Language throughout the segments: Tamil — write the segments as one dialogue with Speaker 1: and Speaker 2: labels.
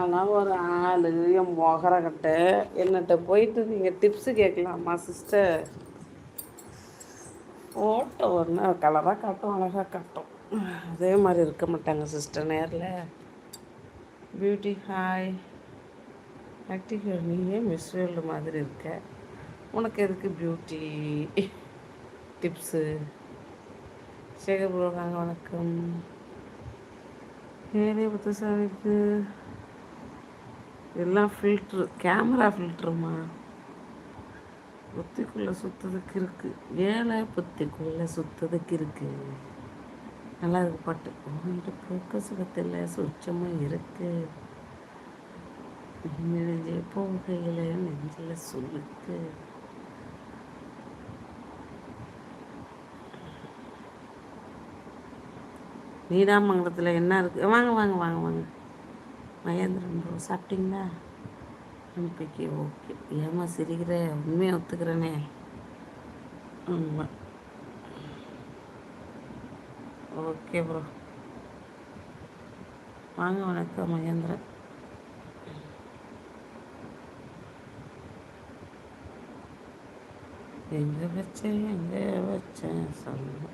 Speaker 1: ஆனால் ஒரு ஆள் என் மொகரக்கிட்ட என்னட்ட போயிட்டு நீங்கள் டிப்ஸு கேட்கலாமா சிஸ்டர்? ஃபோட்டோ ஒன்று கலராக காட்டும், அழகாக காட்டும். அதே மாதிரி இருக்க மாட்டாங்க சிஸ்டர் நேரில். Beauty hi active. நீயே மிஸ் வேர்ல்டு மாதிரி இருக்க, உனக்கு எதுக்கு பியூட்டி டிப்ஸு? சேகர் ப்ரோ வாங்க, வணக்கம். ஏனே புதுசாக இருக்கு, எல்லாம் ஃபில்ட்ரு, கேமரா ஃபில்ட்ருமா. புத்திக்குள்ளே சுற்றுறதுக்கு இருக்குது, ஏழை புத்திக்குள்ளே சுற்றுறதுக்கு இருக்குது. நல்லா இருக்கு பாட்டு. உங்கள்கிட்ட போக்க சுகத்தில் சுற்றமும் இருக்குது, நெஞ்சே போகையில் நெஞ்சில் சொல்லுக்கு. நீடாமங்கலத்தில் என்ன இருக்குது? வாங்க வாங்க வாங்க வாங்க. மகேந்திரன் ப்ரோ சாப்பிட்டீங்களா? எம்பிக்கு ஓகே. ஏமா சிரிக்கிற? உண்மையை ஒத்துக்கிறேனே. ஆமாம் ஓகே ப்ரோ. வாங்க, வணக்கம் மகேந்திரன். எங்கே வச்சேன் சொல்லுங்க.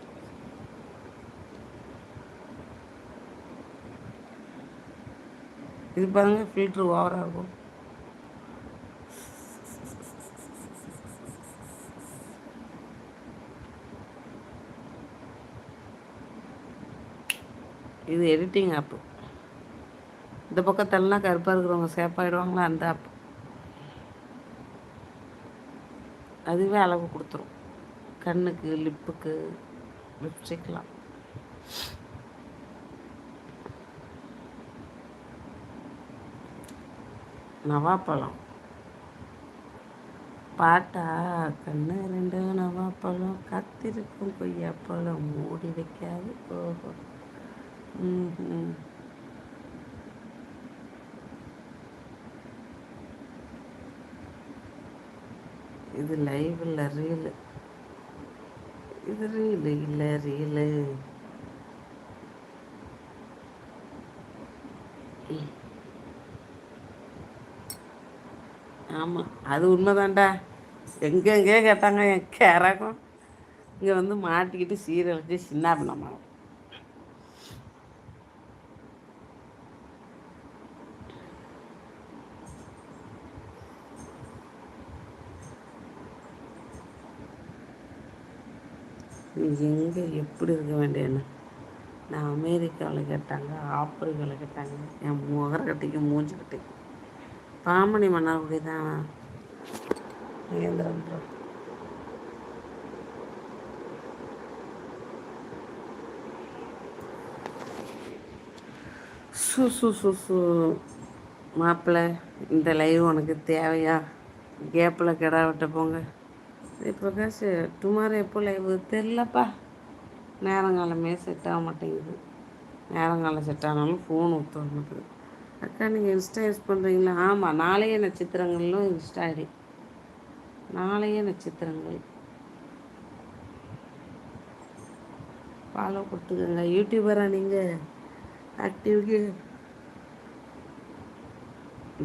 Speaker 1: இது பாருங்க, ஃபில்ட்ரு ஓவராக இருக்கும். இது எடிட்டிங் ஆப்பு. இந்த பக்கத்தெல்லாம் கருப்பாக இருக்கிறவங்க சேப்பாயிடுவாங்களா, அந்த ஆப். அதுவே அளவு கொடுத்துரும், கண்ணுக்கு, லிப்புக்கு, லிப்ஸ்டிக்லாம். நவாப்பழம் பாட்டா? கண்ணு ரெண்டு நவாப்பழம், கத்திருக்கும் கொய்யாப்பழம், மூடி வைக்காது. ஓஹோ. ம். இது லைவ் இல்லை, ரீலு. இது ரீலு இல்லை, ரீலு. ஆமாம், அது உண்மைதான்டா. எங்கெங்கே கேட்டாங்க என் கேரகம். இங்கே வந்து மாட்டிக்கிட்டு சீரழிச்சு சின்ன பண்ணமா. எங்கே எப்படி இருக்க வேண்டியன்னு. நான் அமெரிக்காவில் கேட்டாங்க, ஆப்பிரிக்காவில் கேட்டாங்க, என் முகர கட்டிக்கு மூஞ்சி கட்டி. பாமணி மன்னார்குடி தான் மகேந்திரன் ப்ரோ. மாப்பிள்ளை, இந்த லைவ் உனக்கு தேவையா? கேப்பில் கிடா விட்ட போங்க. பிரகாஷ், டுமாரோ எப்போ லைவ் தெரிலப்பா. நேரங்காலமே செட் ஆக மாட்டேங்குது. நேரங்காலம் செட் ஆனாலும் ஃபோன் ஒத்து வர மாட்டேங்குது. அக்கா, நீங்கள் இன்ஸ்டா யூஸ் பண்ணுறீங்களா? ஆமாம், நாளைய நட்சத்திரங்களும் இன்ஸ்டா ஐடி. நாளைய நட்சத்திரங்கள் ஃபாலோ கொடுத்துக்கோங்க. யூடியூபரா நீங்கள்? ஆக்டிவ்க்கு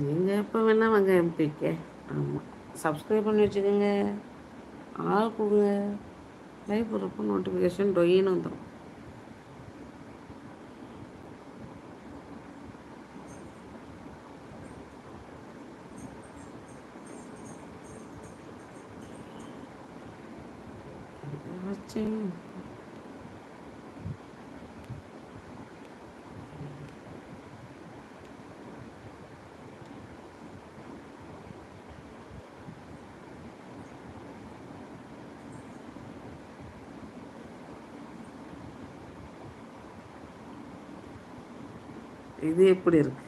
Speaker 1: நீங்கள் எப்போ வேணால் வாங்க எம்பிக்கே. ஆமாம், சப்ஸ்கிரைப் பண்ணி வச்சுக்கோங்க, ஆள் கொடுங்க. லைவ் போடுறப்போ நோட்டிஃபிகேஷன் டொயின்னு வந்துடும். இது எப்படி இருக்கு?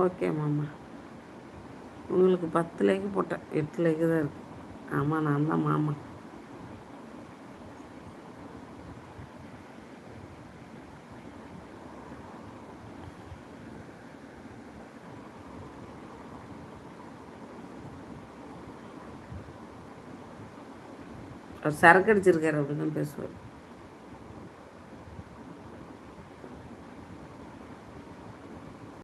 Speaker 1: ஓகே மாமா, உங்களுக்கு 10 லைக்கு போட்டேன், 8 லைக்கு தான் இருக்கு. ஆமாம், நான் தான் மாமா. அவர் சரக்கு அடிச்சிருக்காரு, அப்படி தான் பேசுவார்.